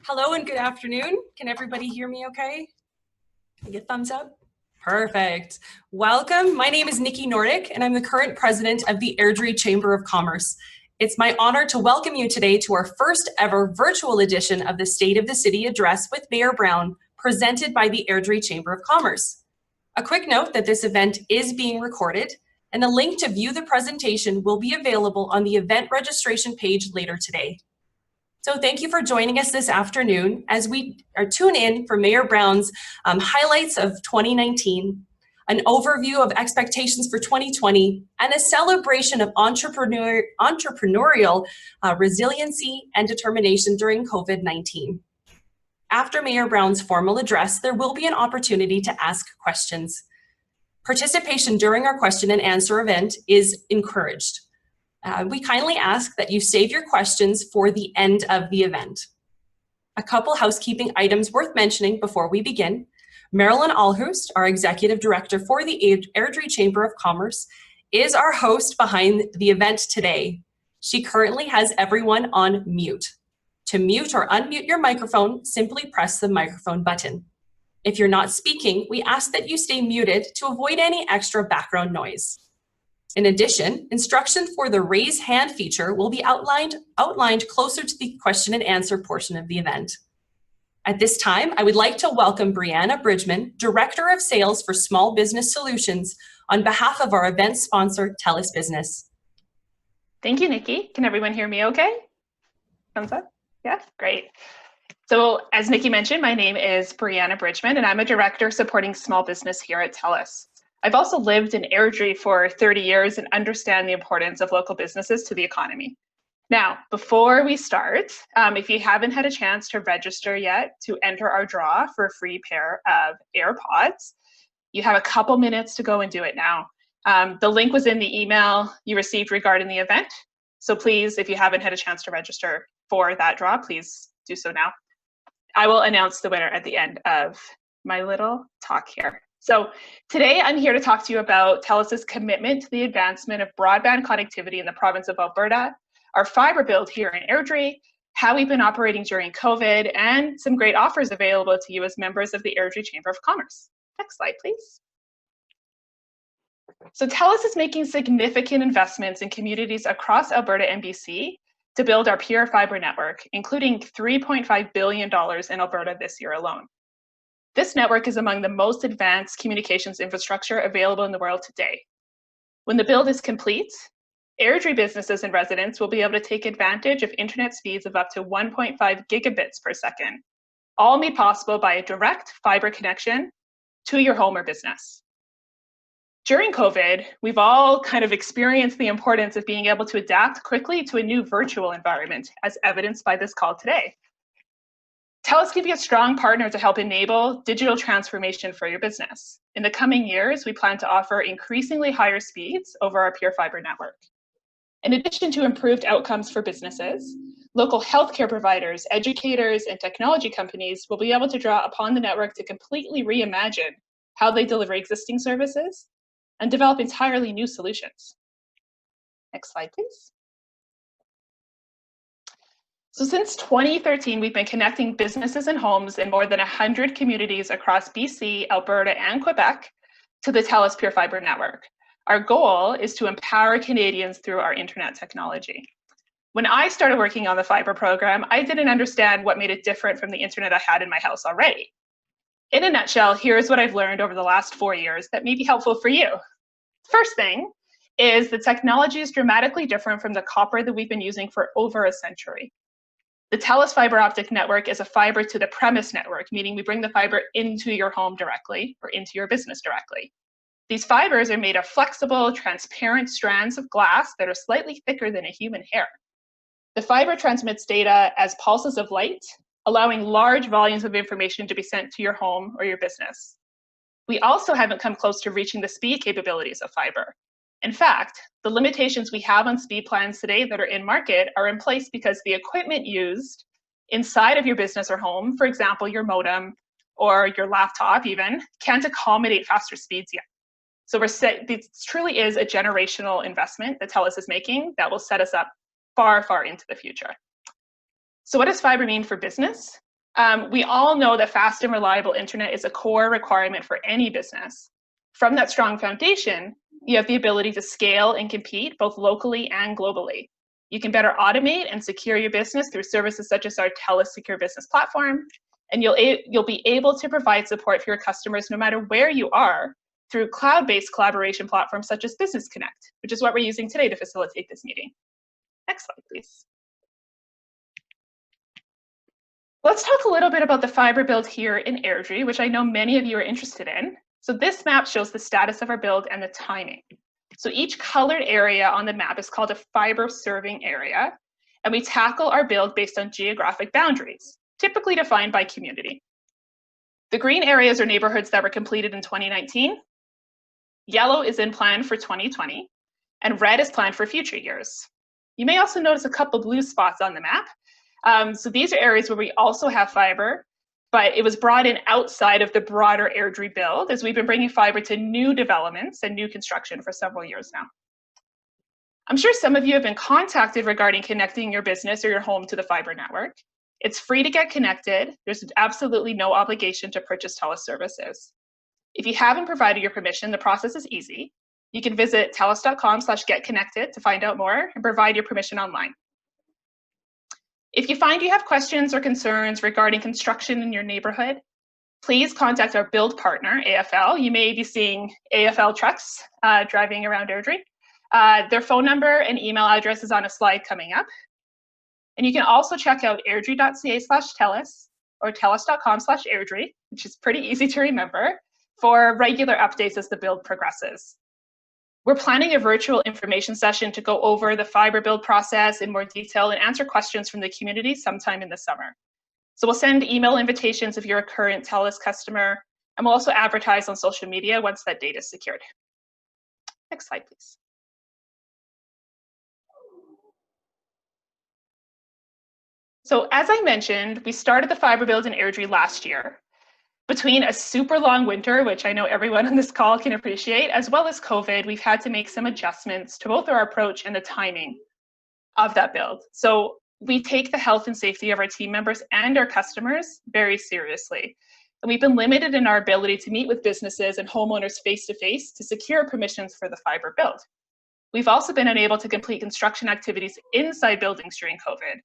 Hello and good afternoon. Can everybody hear me okay? Can I get thumbs up? Perfect. Welcome. My name is Nikki Nordic, and I'm the current president of the Airdrie Chamber of Commerce. It's my honor to welcome you today to our first ever virtual edition of the State of the City Address with Mayor Brown, presented by the Airdrie Chamber of Commerce. A quick note that this event is being recorded, and a link to view the presentation will be available on the event registration page later today. So thank you for joining us this afternoon as we tune in for Mayor Brown's highlights of 2019, an overview of expectations for 2020, and a celebration of entrepreneurial resiliency and determination during COVID-19. After Mayor Brown's formal address, there will be an opportunity to ask questions. Participation during our question and answer event is encouraged. We kindly ask that you save your questions for the end of the event. A couple housekeeping items worth mentioning before we begin. Marilyn Alhurst, our Executive Director for the Airdrie Chamber of Commerce, is our host behind the event today. She currently has everyone on mute. To mute or unmute your microphone, simply press the microphone button. If you're not speaking, we ask that you stay muted to avoid any extra background noise. In addition, instructions for the raise hand feature will be outlined closer to the question and answer portion of the event. At this time, I would like to welcome Brianna Bridgman, Director of Sales for Small Business Solutions, on behalf of our event sponsor, TELUS Business. Thank you, Nikki. Can everyone hear me okay? Thumbs up? Yeah, great. So as Nikki mentioned, my name is Brianna Bridgman, and I'm a Director supporting small business here at TELUS. I've also lived in Airdrie for 30 years and understand the importance of local businesses to the economy. Now, before we start, if you haven't had a chance to register yet to enter our draw for a free pair of AirPods, you have a couple minutes to go and do it now. The link was in the email you received regarding the event. So please, if you haven't had a chance to register for that draw, please do so now. I will announce the winner at the end of my little talk here. So today I'm here to talk to you about TELUS's commitment to the advancement of broadband connectivity in the province of Alberta, our fiber build here in Airdrie, how we've been operating during COVID, and some great offers available to you as members of the Airdrie Chamber of Commerce. Next slide, please. So TELUS is making significant investments in communities across Alberta and BC to build our pure fiber network, including $3.5 billion in Alberta this year alone. This network is among the most advanced communications infrastructure available in the world today. When the build is complete, Airdrie businesses and residents will be able to take advantage of internet speeds of up to 1.5 gigabits per second, all made possible by a direct fiber connection to your home or business. During COVID, we've all kind of experienced the importance of being able to adapt quickly to a new virtual environment, as evidenced by this call today. TELUS can be a strong partner to help enable digital transformation for your business. In the coming years, we plan to offer increasingly higher speeds over our pure fiber network. In addition to improved outcomes for businesses, local healthcare providers, educators, and technology companies will be able to draw upon the network to completely reimagine how they deliver existing services and develop entirely new solutions. Next slide, please. So since 2013, we've been connecting businesses and homes in more than 100 communities across BC, Alberta, and Quebec to the TELUS Pure Fiber network. Our goal is to empower Canadians through our internet technology. When I started working on the fiber program, I didn't understand what made it different from the internet I had in my house already. In a nutshell, here's what I've learned over the last 4 years that may be helpful for you. First thing is the technology is dramatically different from the copper that we've been using for over a century. The TELUS fiber optic network is a fiber to the premise network, meaning we bring the fiber into your home directly or into your business directly. These fibers are made of flexible, transparent strands of glass that are slightly thicker than a human hair. The fiber transmits data as pulses of light, allowing large volumes of information to be sent to your home or your business. We also haven't come close to reaching the speed capabilities of fiber. In fact, the limitations we have on speed plans today that are in market are in place because the equipment used inside of your business or home, for example, your modem or your laptop even, can't accommodate faster speeds yet. So this truly is a generational investment that TELUS is making that will set us up far, far into the future. So what does fiber mean for business? We all know that fast and reliable internet is a core requirement for any business. From that strong foundation, you have the ability to scale and compete both locally and globally. You can better automate and secure your business through services such as our TELUS Secure Business Platform, and you'll be able to provide support for your customers no matter where you are through cloud-based collaboration platforms such as Business Connect, which is what we're using today to facilitate this meeting. Next slide, please. Let's talk a little bit about the fiber build here in Airdrie, which I know many of you are interested in. So this map shows the status of our build and the timing. So each colored area on the map is called a fiber serving area, and we tackle our build based on geographic boundaries, typically defined by community. The green areas are neighborhoods that were completed in 2019, yellow is in plan for 2020, and red is planned for future years. You may also notice a couple blue spots on the map. So these are areas where we also have fiber, but it was brought in outside of the broader Airdrie build, as we've been bringing fiber to new developments and new construction for several years now. I'm sure some of you have been contacted regarding connecting your business or your home to the fiber network. It's free to get connected. There's absolutely no obligation to purchase TELUS services. If you haven't provided your permission, the process is easy. You can visit telus.com/getconnected to find out more and provide your permission online. If you find you have questions or concerns regarding construction in your neighborhood, please contact our build partner, AFL. You may be seeing AFL trucks driving around Airdrie. Their phone number and email address is on a slide coming up. And you can also check out airdrie.ca/TELUS or telus.com/Airdrie, which is pretty easy to remember, for regular updates as the build progresses. We're planning a virtual information session to go over the fiber build process in more detail and answer questions from the community sometime in the summer. So we'll send email invitations if you're a current TELUS customer, and we'll also advertise on social media once that date is secured. Next slide, please. So as I mentioned, we started the fiber build in Airdrie last year. Between a super long winter, which I know everyone on this call can appreciate, as well as COVID, we've had to make some adjustments to both our approach and the timing of that build. So we take the health and safety of our team members and our customers very seriously. And we've been limited in our ability to meet with businesses and homeowners face-to-face to secure permissions for the fiber build. We've also been unable to complete construction activities inside buildings during COVID.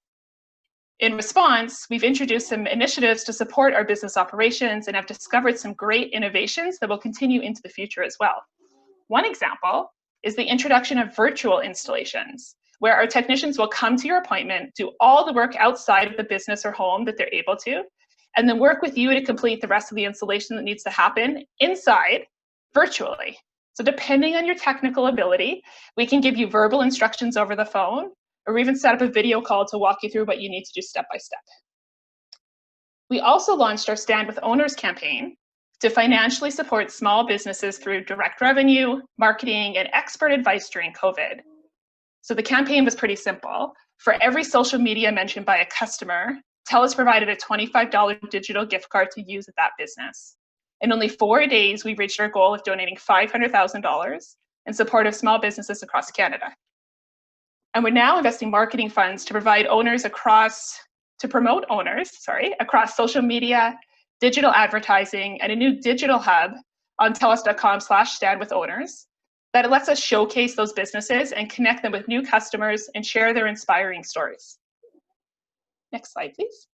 In response, we've introduced some initiatives to support our business operations and have discovered some great innovations that will continue into the future as well. One example is the introduction of virtual installations, where our technicians will come to your appointment, do all the work outside of the business or home that they're able to, and then work with you to complete the rest of the installation that needs to happen inside virtually. So depending on your technical ability, we can give you verbal instructions over the phone, or even set up a video call to walk you through what you need to do step by step. We also launched our Stand with Owners campaign to financially support small businesses through direct revenue, marketing, and expert advice during COVID. So the campaign was pretty simple. For every social media mentioned by a customer, TELUS provided a $25 digital gift card to use at that business. In only 4 days, we reached our goal of donating $500,000 in support of small businesses across Canada. And we're now investing marketing funds to promote owners across social media, digital advertising, and a new digital hub on telus.com/standwithowners that lets us showcase those businesses and connect them with new customers and share their inspiring stories. Next slide, please.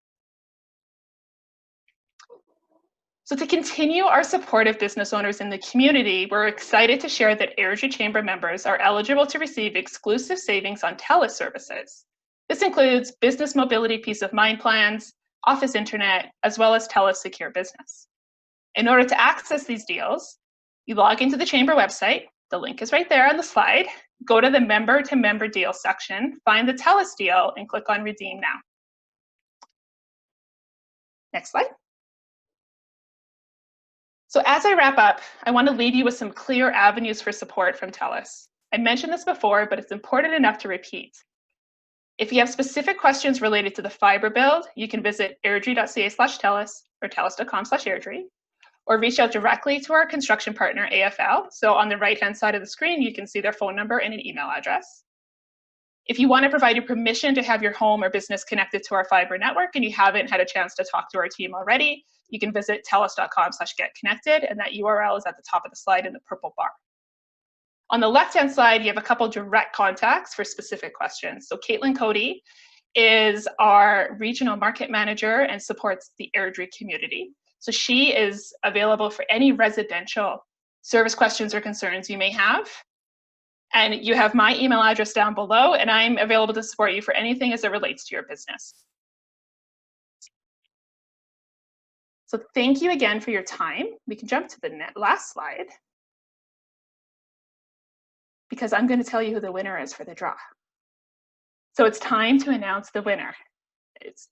So to continue our support of business owners in the community, we're excited to share that Airdrie Chamber members are eligible to receive exclusive savings on TELUS services. This includes business mobility peace of mind plans, office internet, as well as TELUS Secure Business. In order to access these deals, you log into the Chamber website, the link is right there on the slide, go to the member to member deal section, find the TELUS deal, and click on Redeem Now. Next slide. So as I wrap up, I want to leave you with some clear avenues for support from TELUS. I mentioned this before, but it's important enough to repeat. If you have specific questions related to the fiber build, you can visit airdrie.ca/TELUS or telus.com/Airdrie, or reach out directly to our construction partner, AFL. So on the right-hand side of the screen, you can see their phone number and an email address. If you want to provide your permission to have your home or business connected to our fiber network and you haven't had a chance to talk to our team already, you can visit telus.com/getconnected, and that URL is at the top of the slide in the purple bar. On the left-hand side, you have a couple direct contacts for specific questions. So Caitlin Cody is our regional market manager and supports the Airdrie community. So she is available for any residential service questions or concerns you may have. And you have my email address down below, and I'm available to support you for anything as it relates to your business. So thank you again for your time. We can jump to the last slide, because I'm going to tell you who the winner is for the draw. So it's time to announce the winner.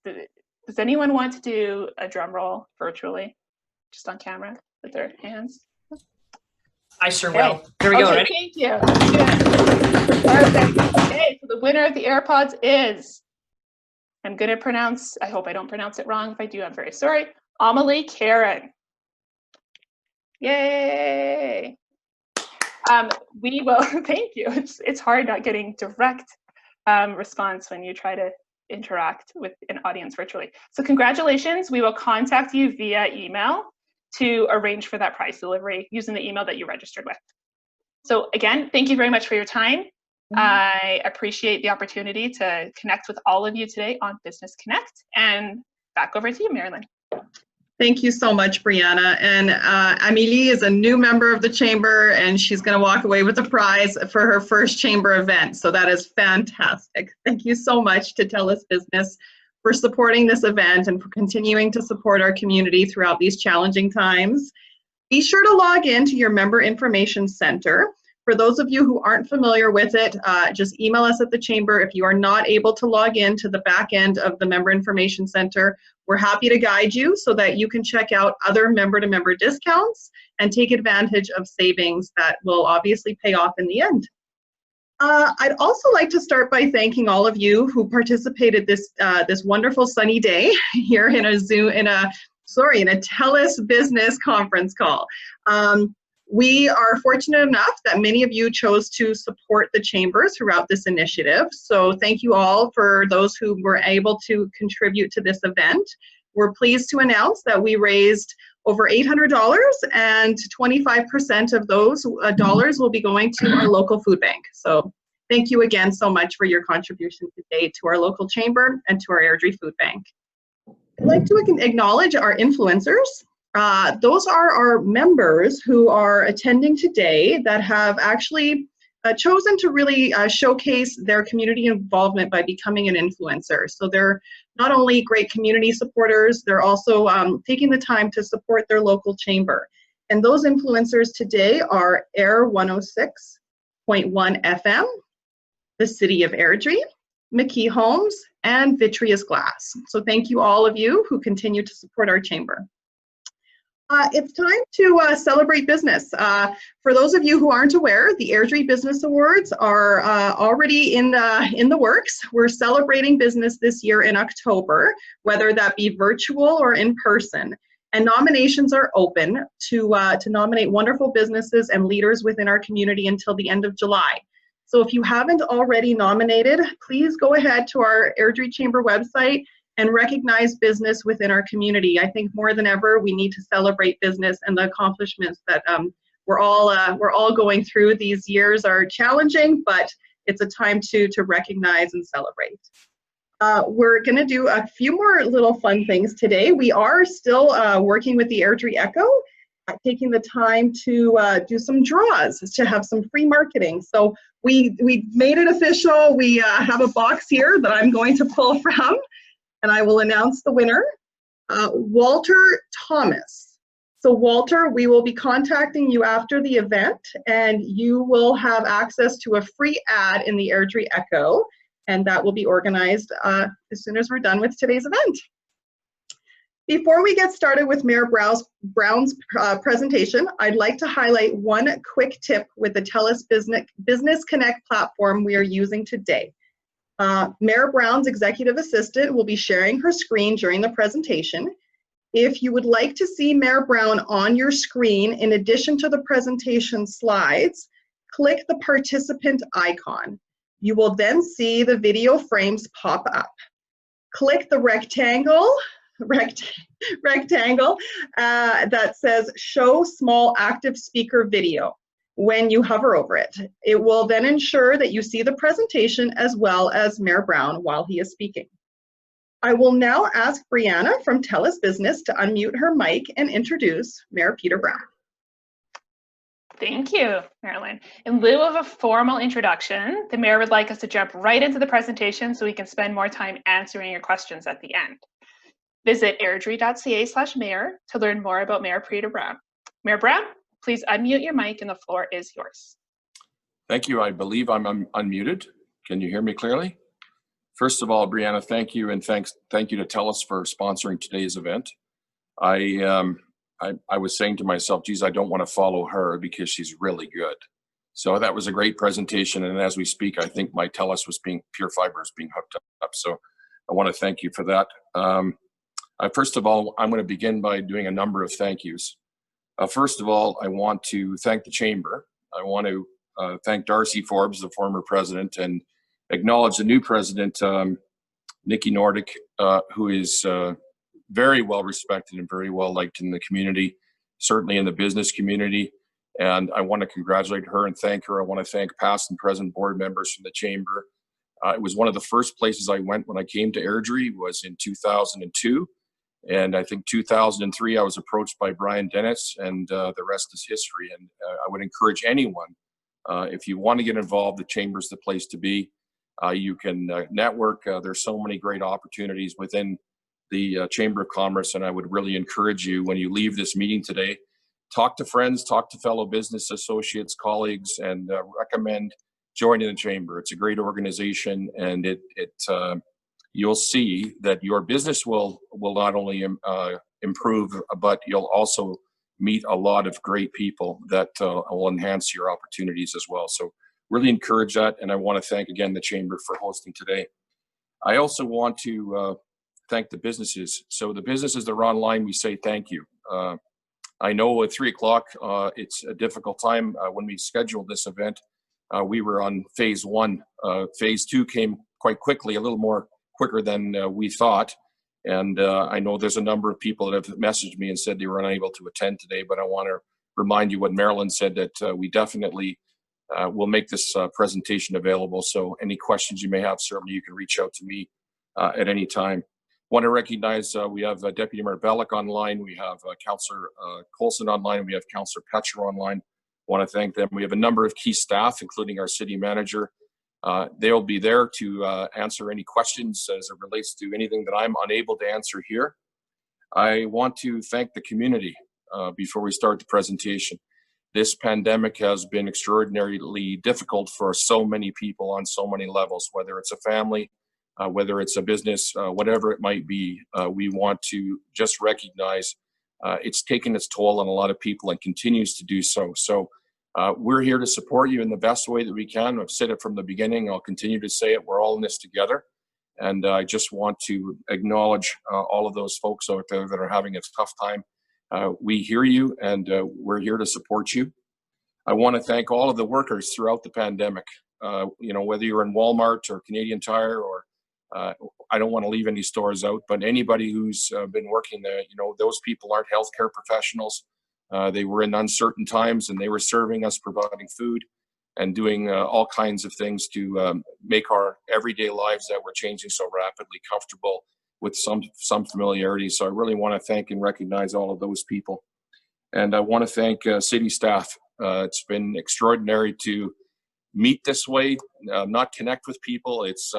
Does anyone want to do a drum roll virtually, just on camera with their hands? I sure will. Here we go. Ready? Thank you. Good. Perfect. Okay, so the winner of the AirPods is, I'm going to pronounce, I hope I don't pronounce it wrong. If I do, I'm very sorry. Amelie Karen. Yay. We will, thank you. It's hard not getting direct response when you try to interact with an audience virtually. So congratulations. We will contact you via email to arrange for that prize delivery using the email that you registered with. So again, thank you very much for your time. I appreciate the opportunity to connect with all of you today on Business Connect, and back over to you, Marilyn. Thank you so much, Brianna. And Amélie is a new member of the Chamber, and she's going to walk away with a prize for her first Chamber event. So that is fantastic. Thank you so much to TELUS Business for supporting this event and for continuing to support our community throughout these challenging times. Be sure to log in to your Member Information Center. For those of you who aren't familiar with it, just email us at the Chamber. If you are not able to log in to the back end of the Member Information Center, we're happy to guide you so that you can check out other member-to-member discounts and take advantage of savings that will obviously pay off in the end. I'd also like to start by thanking all of you who participated this wonderful sunny day here in a TELUS Business conference call. We are fortunate enough that many of you chose to support the Chamber throughout this initiative. So thank you all for those who were able to contribute to this event. We're pleased to announce that we raised over $800, and 25% of those dollars will be going to our local food bank. So thank you again so much for your contribution today to our local Chamber and to our Airdrie Food Bank. I'd like to acknowledge our influencers. Those are our members who are attending today that have actually chosen to really showcase their community involvement by becoming an influencer. So they're not only great community supporters, they're also taking the time to support their local chamber. And those influencers today are Air 106.1 FM, the City of Airdrie, McKee Homes, and Vitreous Glass. So thank you all of you who continue to support our chamber. It's time to celebrate business. For those of you who aren't aware, the Airdrie Business Awards are already in the works. We're celebrating business this year in October, whether that be virtual or in person. And nominations are open to nominate wonderful businesses and leaders within our community until the end of July. So if you haven't already nominated, please go ahead to our Airdrie Chamber website and recognize business within our community. I think more than ever, we need to celebrate business and the accomplishments that we're all going through. These years are challenging, but it's a time to recognize and celebrate. We're going to do a few more little fun things today. We are still working with the Airdrie Echo, taking the time to do some draws, to have some free marketing. So we made it official. We have a box here that I'm going to pull from, and I will announce the winner, Walter Thomas. So Walter, we will be contacting you after the event, and you will have access to a free ad in the Airdrie Echo, and that will be organized as soon as we're done with today's event. Before we get started with Mayor Brown's presentation, I'd like to highlight one quick tip with the TELUS Business Connect platform we are using today. Mayor Brown's executive assistant will be sharing her screen during the presentation. If you would like to see Mayor Brown on your screen, in addition to the presentation slides, click the participant icon. You will then see the video frames pop up. Click the rectangle that says show small active speaker video when you hover over it. It will then ensure that you see the presentation as well as Mayor Brown while he is speaking. I will now ask Brianna from TELUS Business to unmute her mic and introduce Mayor Peter Brown. Thank you, Marilyn. In lieu of a formal introduction, the Mayor would like us to jump right into the presentation so we can spend more time answering your questions at the end. Visit airdrie.ca/mayor to learn more about Mayor Peter Brown. Mayor Brown, please unmute your mic and the floor is yours. Thank you. I believe I'm unmuted. Can you hear me clearly? First of all, Brianna, thank you, and thank you to TELUS for sponsoring today's event. I was saying to myself, geez, I don't want to follow her because she's really good. So that was a great presentation, and as we speak, I think my TELUS Pure Fiber is being hooked up. So I want to thank you for that. First of all, I'm going to begin by doing a number of thank yous. First of all, I want to thank the Chamber. I want to thank Darcy Forbes, the former president, and acknowledge the new president, Nikki Nordic, who is very well respected and very well liked in the community, certainly in the business community. And I want to congratulate her and thank her. I want to thank past and present board members from the Chamber. It was one of the first places I went when I came to Airdrie was in 2002. And I think 2003, I was approached by Brian Dennis, and the rest is history. And I would encourage anyone, if you want to get involved, the Chamber's the place to be. You can network. There's so many great opportunities within the Chamber of Commerce, and I would really encourage you when you leave this meeting today, talk to friends, talk to fellow business associates, colleagues, and recommend joining the Chamber. It's a great organization, and you'll see that your business will not only improve, but you'll also meet a lot of great people that will enhance your opportunities as well. So really encourage that, and I want to thank again the Chamber for hosting today. I also want to thank the businesses. So the businesses that are online, we say thank you. I know at 3 o'clock, it's a difficult time. When we scheduled this event, we were on phase 1. Phase 2 came quite quickly, a little more quicker than we thought. And I know there's a number of people that have messaged me and said they were unable to attend today, but I want to remind you what Marilyn said, that we definitely will make this presentation available. So any questions you may have, certainly you can reach out to me at any time. Want to recognize we have Deputy Mayor Bellick online, we have Councillor Colson online, we have Councillor Petcher online. Want to thank them. We have a number of key staff, including our city manager. They'll be there to answer any questions as it relates to anything that I'm unable to answer here. I want to thank the community before we start the presentation. This pandemic has been extraordinarily difficult for so many people on so many levels, whether it's a family, whether it's a business, whatever it might be. We want to just recognize it's taken its toll on a lot of people and continues to do so. So we're here to support you in the best way that we can. I've said it from the beginning. I'll continue to say it. We're all in this together. And I just want to acknowledge all of those folks out there that are having a tough time. We hear you, and we're here to support you. I want to thank all of the workers throughout the pandemic. Whether you're in Walmart or Canadian Tire, or I don't want to leave any stores out, but anybody who's been working there, those people aren't healthcare professionals. They were in uncertain times, and they were serving us, providing food and doing all kinds of things to make our everyday lives that were changing so rapidly comfortable with some familiarity. So I really want to thank and recognize all of those people. And I want to thank city staff. It's been extraordinary to meet this way, not connect with people. It's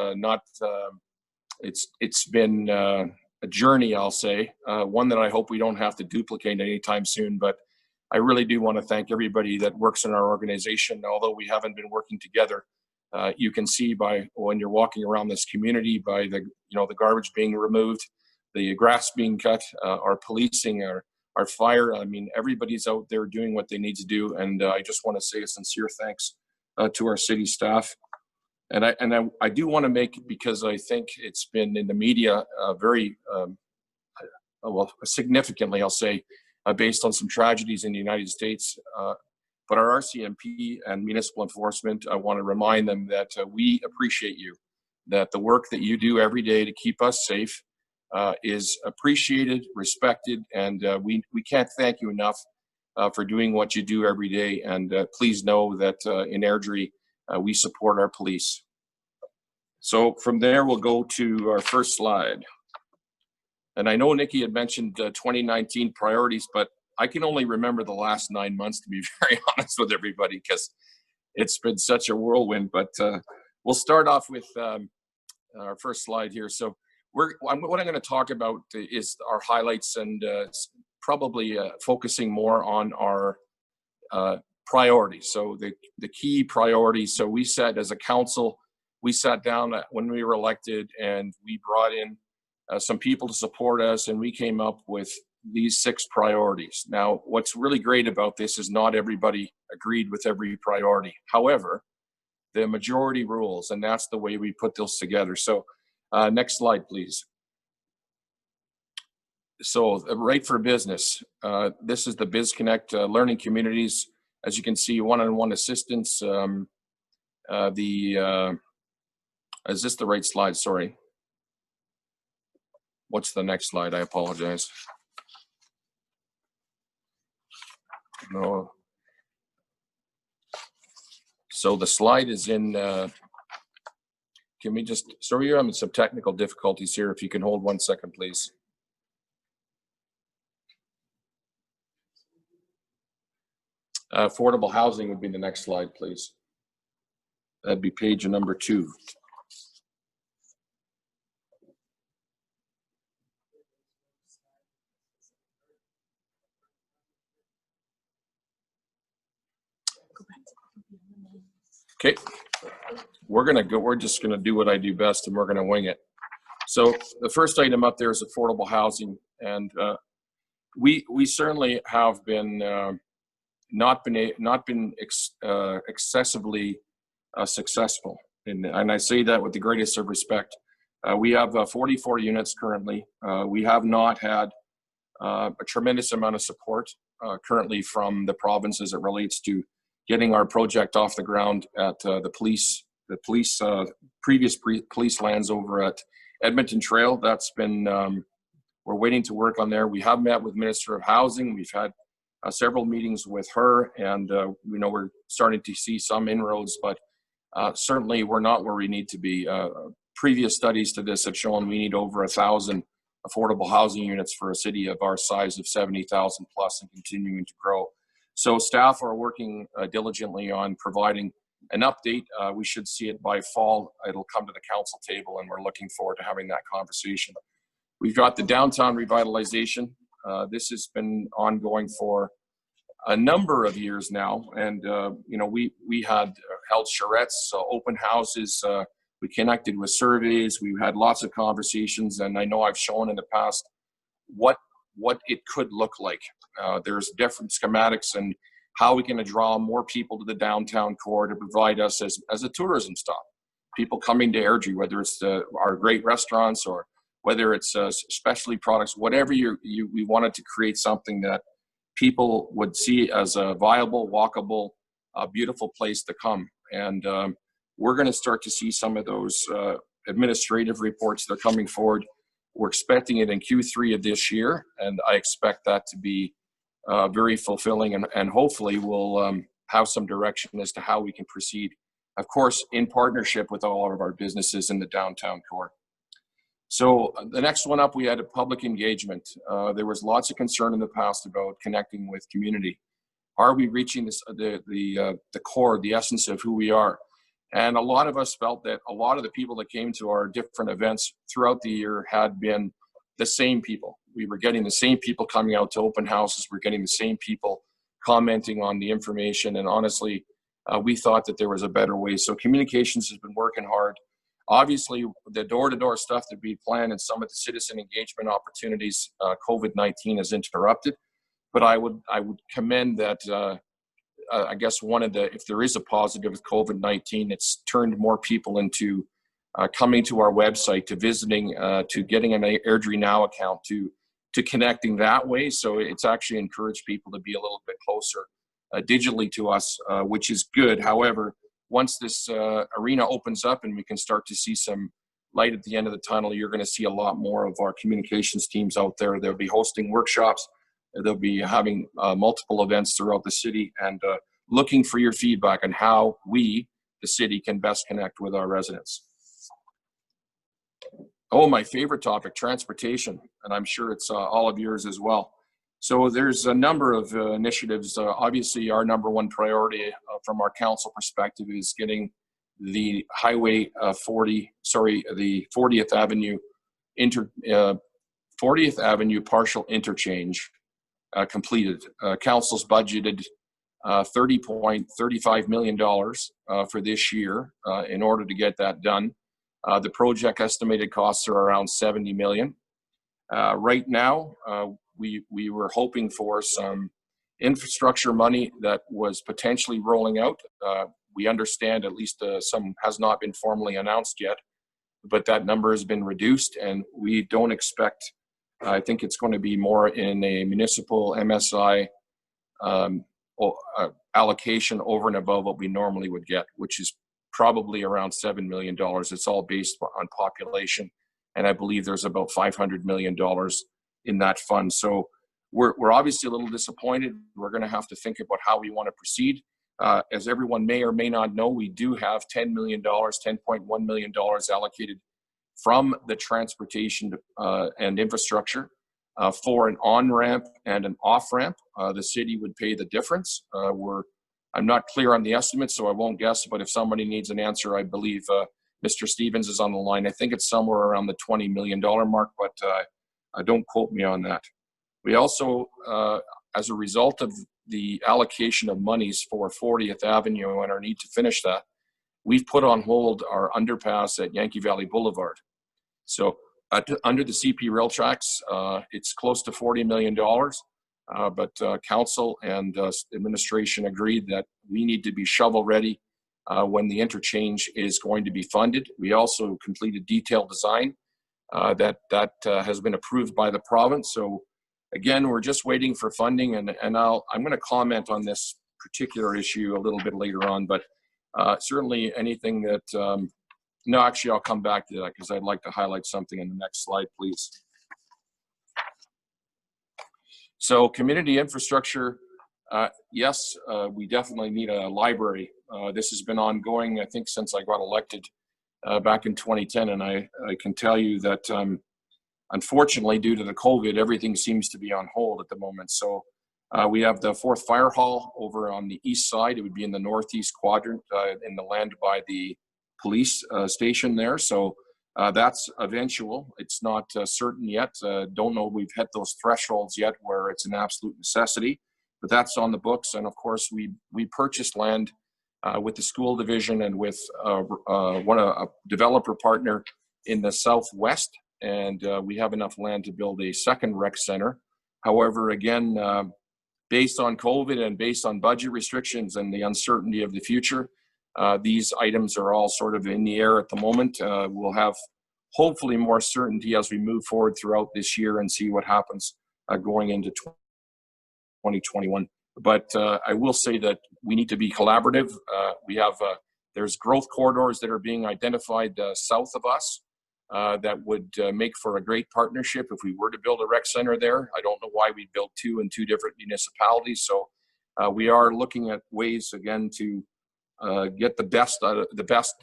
been a journey, I'll say, one that I hope we don't have to duplicate anytime soon. But I really do want to thank everybody that works in our organization. Although we haven't been working together, you can see by when you're walking around this community, by the garbage being removed, the grass being cut, our policing, our fire. I mean, everybody's out there doing what they need to do, and I just want to say a sincere thanks to our city staff. And I do want to make, because I think it's been in the media very significantly, I'll say, based on some tragedies in the United States. But our RCMP and municipal enforcement, I want to remind them that we appreciate you, that the work that you do every day to keep us safe is appreciated, respected, and we can't thank you enough for doing what you do every day. And please know that in Airdrie, we support our police. So from there, we'll go to our first slide. And I know Nikki had mentioned 2019 priorities, but I can only remember the last 9 months, to be very honest with everybody, because it's been such a whirlwind. But we'll start off with our first slide here. So what I'm going to talk about is our highlights, and probably focusing more on our priorities. So the key priorities. So we set as a council, we sat down when we were elected, and we brought in some people to support us, and we came up with these 6 priorities. Now, what's really great about this is not everybody agreed with every priority. However, the majority rules, and that's the way we put those together. So next slide, please. So right for business. This is the BizConnect learning communities. As you can see, one-on-one assistance. Is this the right slide? Sorry. What's the next slide? I apologize. No. So the slide is in, can we just, sorry, you're having some technical difficulties here. If you can hold 1 second, please. Affordable housing would be the next slide, please. That'd be page number 2. Okay, we're just gonna do what I do best, and we're gonna wing it. So the first item up there is affordable housing, and we certainly have been not been excessively successful, and I say that with the greatest of respect. We have 44 units currently. We have not had a tremendous amount of support currently from the province as it relates to getting our project off the ground at the previous police lands over at Edmonton Trail. That's been, we're waiting to work on there. We have met with Minister of Housing. We've had several meetings with her, and we're starting to see some inroads, but certainly we're not where we need to be. Previous studies to this have shown we need over 1,000 affordable housing units for a city of our size of 70,000 plus and continuing to grow. So staff are working diligently on providing an update. We should see it by fall. It'll come to the council table, and we're looking forward to having that conversation. We've got the downtown revitalization. This has been ongoing for a number of years now, and we had held charrettes, open houses. We connected with surveys. We've had lots of conversations, and I know I've shown in the past what it could look like. There's different schematics and how we can draw more people to the downtown core to provide us as a tourism stop. People coming to Airdrie, whether it's our great restaurants or whether it's specialty products, whatever we wanted to create something that people would see as a viable, walkable, beautiful place to come. And we're going to start to see some of those administrative reports that are coming forward. We're expecting it in Q3 of this year, and I expect that to be very fulfilling, and hopefully we'll have some direction as to how we can proceed, of course, in partnership with all of our businesses in the downtown core. So the next one up, we had a public engagement. There was lots of concern in the past about connecting with community. Are we reaching the core, the essence of who we are? And a lot of us felt that a lot of the people that came to our different events throughout the year had been the same people. We were getting the same people coming out to open houses. We're getting the same people commenting on the information. And honestly, we thought that there was a better way. So communications has been working hard. Obviously, the door-to-door stuff that we planned and some of the citizen engagement opportunities, COVID-19 has interrupted. But I would commend that. I guess if there is a positive with COVID-19, it's turned more people into coming to our website, to visiting, to getting an Airdrie Now account, to connecting that way. So it's actually encouraged people to be a little bit closer digitally to us, which is good. However, once this arena opens up and we can start to see some light at the end of the tunnel, you're going to see a lot more of our communications teams out there. They'll be hosting workshops. They'll be having multiple events throughout the city and looking for your feedback on how we, the city, can best connect with our residents. Oh, my favorite topic, transportation, and I'm sure it's all of yours as well. So there's a number of initiatives. Obviously, our number one priority from our council perspective is getting the Highway 40th Avenue 40th Avenue partial interchange completed. Council's budgeted $30.35 million for this year in order to get that done. The project estimated costs are around $70 million. Right now, we were hoping for some infrastructure money that was potentially rolling out. We understand at least some has not been formally announced yet, but that number has been reduced, and we don't expect, I think it's going to be more in a municipal MSI allocation over and above what we normally would get, which is probably around $7 million. It's all based on population, and I believe there's about $500 million in that fund. So we're obviously a little disappointed. We're going to have to think about how we want to proceed. As everyone may or may not know, we do have $10 million, $10.1 million allocated from the transportation and infrastructure for an on-ramp and an off-ramp. The city would pay the difference. I'm not clear on the estimate, so I won't guess, but if somebody needs an answer, I believe Mr. Stevens is on the line. I think it's somewhere around the $20 million mark, but don't quote me on that. We also, as a result of the allocation of monies for 40th Avenue and our need to finish that, we've put on hold our underpass at Yankee Valley Boulevard. So under the CP rail tracks, it's close to $40 million, but council and administration agreed that we need to be shovel ready when the interchange is going to be funded. We also completed detailed design that has been approved by the province. So again, we're just waiting for funding, and I'm going to comment on this particular issue a little bit later on, but certainly anything that, no, actually I'll come back to that because I'd like to highlight something in the next slide, please. So community infrastructure, yes, we definitely need a library. This has been ongoing, I think, since I got elected back in 2010, and I can tell you that unfortunately, due to the COVID, everything seems to be on hold at the moment. So we have the 4th Fire Hall over on the east side. It would be in the northeast quadrant in the land by the police station there. So that's eventual. It's not certain yet. Don't know we've hit those thresholds yet where it's an absolute necessity, but that's on the books. And of course, we purchased land with the school division and with a developer partner in the southwest. And we have enough land to build a second rec center. However, again, based on COVID and based on budget restrictions and the uncertainty of the future, these items are all sort of in the air at the moment. We'll have hopefully more certainty as we move forward throughout this year and see what happens going into 2021. But I will say that we need to be collaborative. There's growth corridors that are being identified south of us. That would make for a great partnership if we were to build a rec center there. I don't know why we built two in two different municipalities. So we are looking at ways again to get the best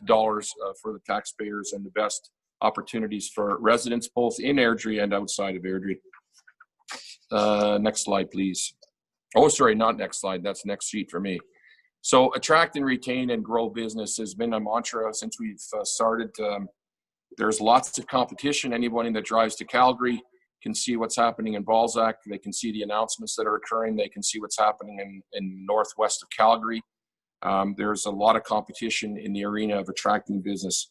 dollars for the taxpayers and the best opportunities for residents both in Airdrie and outside of Airdrie. Next slide, please. Oh, sorry, not next slide. That's next sheet for me. So attract and retain and grow business has been a mantra since we've started. There's lots of competition. Anybody that drives to Calgary can see what's happening in Balzac. They can see the announcements that are occurring. They can see what's happening in northwest of Calgary. There's a lot of competition in the arena of attracting business.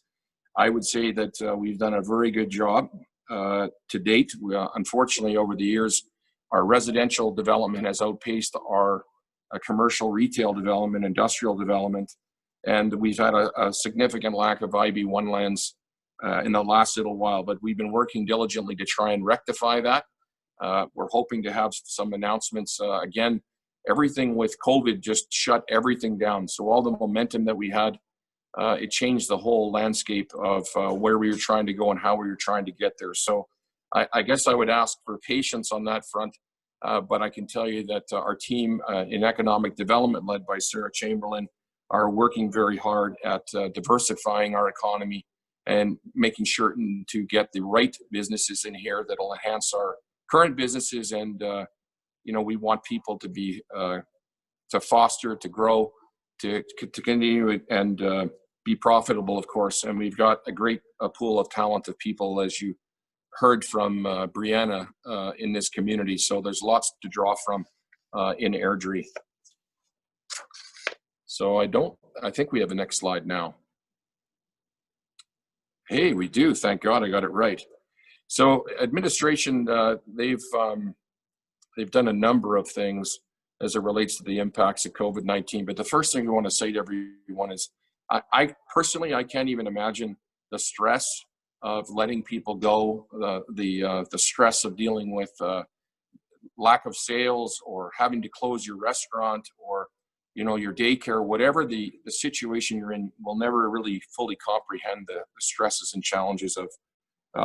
I would say that we've done a very good job to date. Unfortunately, over the years, our residential development has outpaced our commercial retail development, industrial development, and we've had a significant lack of IB1 lands in the last little while, but we've been working diligently to try and rectify that. We're hoping to have some announcements. Again, everything with COVID just shut everything down. So all the momentum that we had, it changed the whole landscape of where we were trying to go and how we were trying to get there. So I guess I would ask for patience on that front, but I can tell you that our team in economic development, led by Sarah Chamberlain, are working very hard at diversifying our economy and making sure to get the right businesses in here that will enhance our current businesses. And we want people to be to foster, to grow, to continue and be profitable, of course. And we've got a great pool of talented people, as you heard from Brianna, in this community. So there's lots to draw from in Airdrie. So I think we have the next slide now. Hey, we do. Thank God I got it right. So administration, they've done a number of things as it relates to the impacts of COVID-19. But the first thing we want to say to everyone is, I personally, I can't even imagine the stress of letting people go, the stress of dealing with lack of sales, or having to close your restaurant, or your daycare, whatever the situation you're in. We'll never really fully comprehend the stresses and challenges of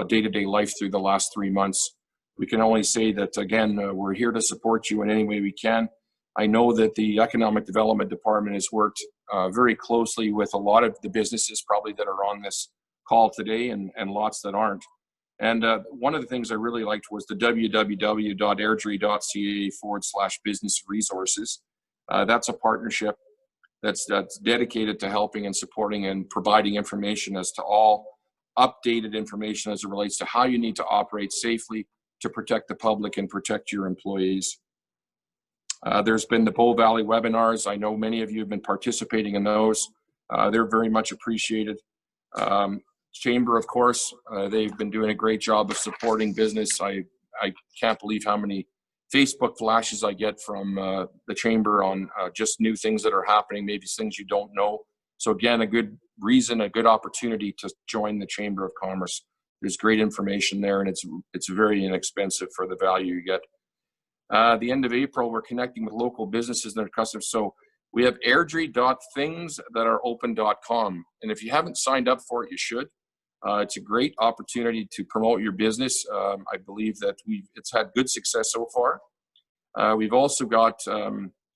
day-to-day life through the last 3 months. We can only say that, again, we're here to support you in any way we can. I know that the Economic Development Department has worked very closely with a lot of the businesses probably that are on this call today, and lots that aren't. And one of the things I really liked was the www.airdrie.ca/business resources. That's a partnership that's dedicated to helping and supporting and providing information as to all updated information as it relates to how you need to operate safely to protect the public and protect your employees. There's been the Bow Valley webinars. I know many of you have been participating in those. They're very much appreciated. Chamber, of course, they've been doing a great job of supporting business. I can't believe how many Facebook flashes I get from the Chamber on just new things that are happening, maybe things you don't know. So again, a good reason, a good opportunity to join the Chamber of Commerce. There's great information there, and it's very inexpensive for the value you get. The end of April, we're connecting with local businesses and their customers. So we have airdrie.thingsthatAreopen.com. And if you haven't signed up for it, you should. It's a great opportunity to promote your business. I believe that it's had good success so far. We've also got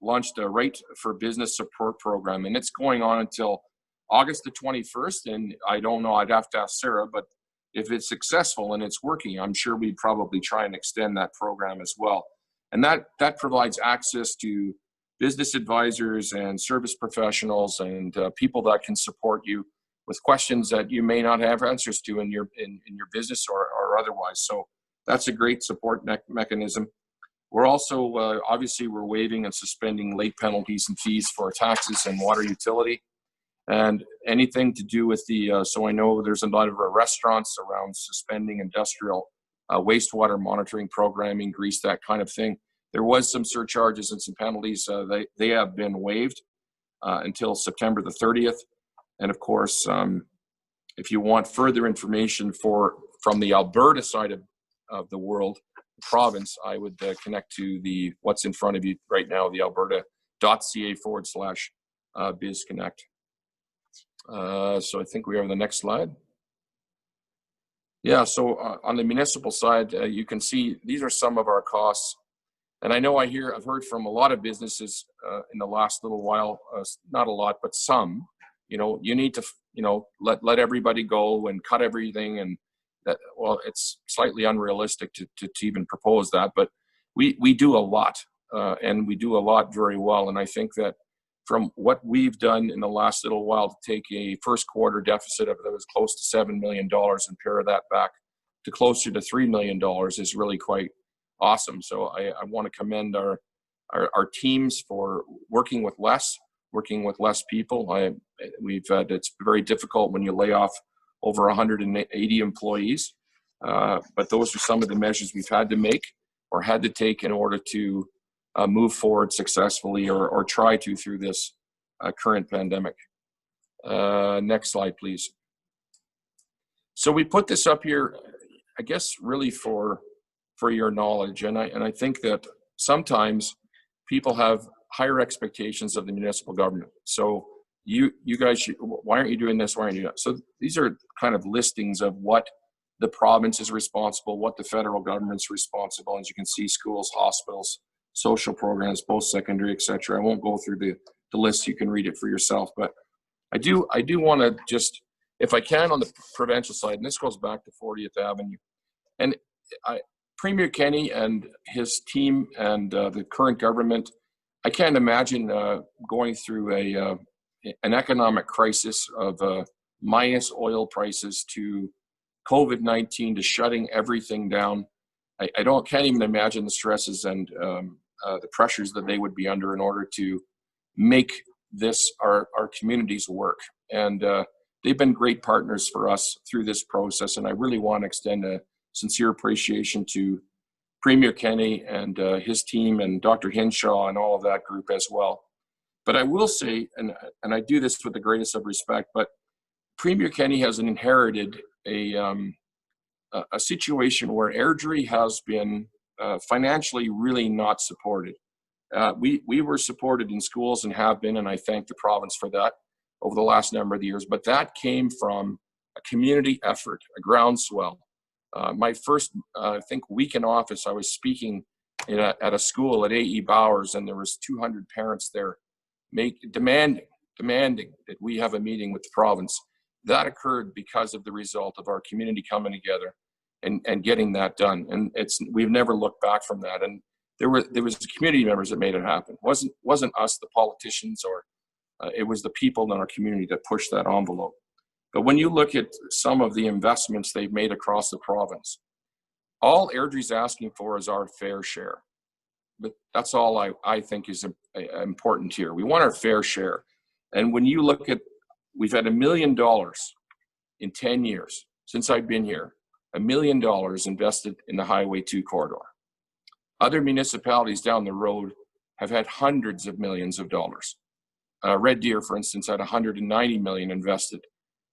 launched a Right for Business support program, and it's going on until August the 21st. And I don't know, I'd have to ask Sarah, but if it's successful and it's working, I'm sure we'd probably try and extend that program as well. And that provides access to business advisors and service professionals and people that can support you with questions that you may not have answers to in your business or otherwise. So that's a great support mechanism. We're also, obviously, we're waiving and suspending late penalties and fees for taxes and water utility. And anything to do with so I know there's a lot of restaurants around suspending industrial wastewater monitoring programming, grease, that kind of thing. There was some surcharges and some penalties. They have been waived until September the 30th. And of course, if you want further information from the Alberta side of the world, the province, I would connect to what's in front of you right now, the alberta.ca/bizconnect. So I think we are on the next slide. Yeah, so on the municipal side, you can see these are some of our costs. And I know I've heard from a lot of businesses in the last little while, not a lot, but some, you need to, let everybody go and cut everything. And that, well, it's slightly unrealistic to even propose that, but we do a lot and we do a lot very well. And I think that from what we've done in the last little while to take a first quarter deficit that was close to $7 million and pare that back to closer to $3 million is really quite awesome. So I want to commend our teams for working with less people. It's very difficult when you lay off over 180 employees, but those are some of the measures we've had to make or had to take in order to move forward successfully or try to through this current pandemic. Next slide, please. So we put this up here, I guess, really for your knowledge. And I think that sometimes people have higher expectations of the municipal government. So you guys, why aren't you doing this? Why aren't you doing that? So these are kind of listings of what the province is responsible, what the federal government's responsible. As you can see, schools, hospitals, social programs, post-secondary, etc. I won't go through the list. You can read it for yourself. But I do want to just, if I can, on the provincial side, and this goes back to 40th Avenue, and Premier Kenny and his team and the current government, I can't imagine going through an economic crisis of minus oil prices to COVID-19 to shutting everything down. I can't even imagine the stresses and the pressures that they would be under in order to make this our communities work. And they've been great partners for us through this process. And I really want to extend a sincere appreciation to Premier Kenny and his team and Dr. Hinshaw and all of that group as well. But I will say, and I do this with the greatest of respect, but Premier Kenny has inherited a situation where Airdrie has been financially really not supported. We were supported in schools and have been, and I thank the province for that over the last number of years, but that came from a community effort, a groundswell. My first, I think, week in office, I was speaking at a school at A.E. Bowers, and there was 200 parents there demanding that we have a meeting with the province. That occurred because of the result of our community coming together and getting that done. And we've never looked back from that. And there was the community members that made it happen. It wasn't us, the politicians, or it was the people in our community that pushed that envelope. But when you look at some of the investments they've made across the province, all Airdrie's asking for is our fair share. But that's all I think is important here. We want our fair share. And when you look at, we've had $1 million in 10 years since I've been here, $1 million invested in the Highway 2 corridor. Other municipalities down the road have had hundreds of millions of dollars. Red Deer, for instance, had $190 million invested,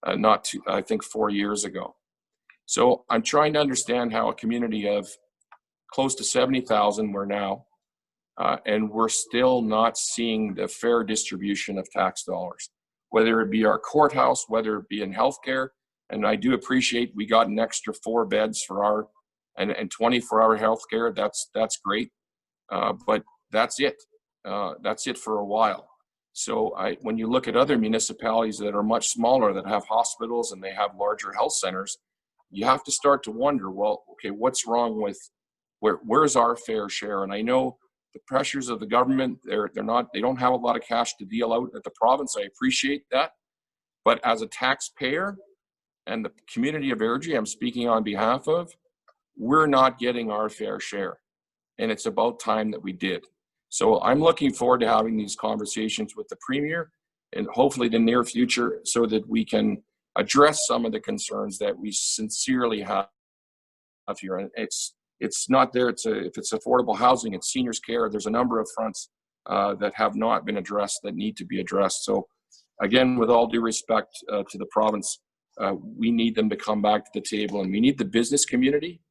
I think 4 years ago. So I'm trying to understand how a community of close to 70,000 we're now, and we're still not seeing the fair distribution of tax dollars, whether it be our courthouse, whether it be in healthcare. And I do appreciate we got an extra 4 beds for our and 24-hour healthcare. That's great, but that's it. That's it for a while. So when you look at other municipalities that are much smaller, that have hospitals and they have larger health centers, you have to start to wonder, well, okay, what's wrong with where's our fair share? And I know the pressures of the government, they don't have a lot of cash to deal out at the province. I appreciate that. But as a taxpayer and the community of Airdrie, I'm speaking on behalf of, we're not getting our fair share. And it's about time that we did. So I'm looking forward to having these conversations with the Premier and hopefully the near future so that we can address some of the concerns that we sincerely have here. And it's not there. If it's affordable housing, it's seniors care. There's a number of fronts that have not been addressed that need to be addressed. So again, with all due respect to the province, we need them to come back to the table, and we need the business community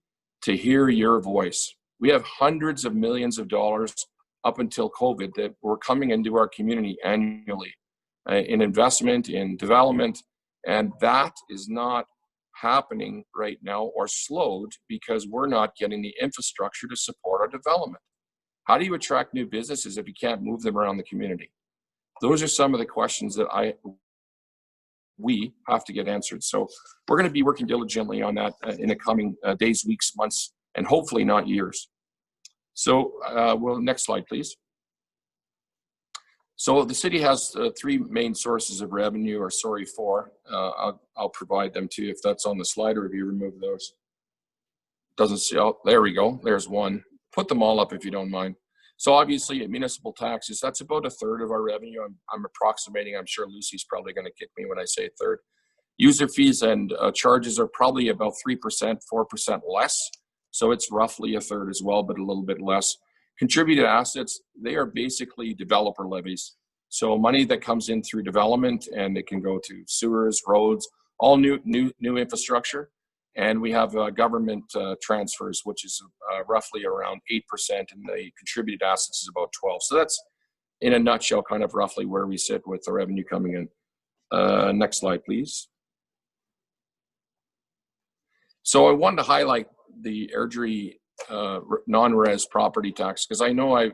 to hear your voice. We have hundreds of millions of dollars up until COVID that were coming into our community annually in investment, in development, and that is not happening right now, or slowed, because we're not getting the infrastructure to support our development. How do you attract new businesses if you can't move them around the community? Those are some of the questions that we have to get answered. So we're going to be working diligently on that in the coming days, weeks, months, and hopefully not years. So next slide, please. So the city has 3 main sources of revenue, or sorry, 4. I'll provide them to you if that's on the slide, or if you remove those. Doesn't see, oh, there we go. There's one. Put them all up if you don't mind. So obviously at municipal taxes, that's about 1/3 of our revenue. I'm approximating. I'm sure Lucy's probably going to kick me when I say 1/3. User fees and charges are probably about 3%, 4% less. So it's roughly 1/3 as well, but a little bit less. Contributed assets, they are basically developer levies. So money that comes in through development, and it can go to sewers, roads, all new infrastructure. And we have government transfers, which is roughly around 8%, and the contributed assets is about 12. So that's, in a nutshell, kind of roughly where we sit with the revenue coming in. Next slide, please. So I wanted to highlight the Airdrie non-res property tax, because I know I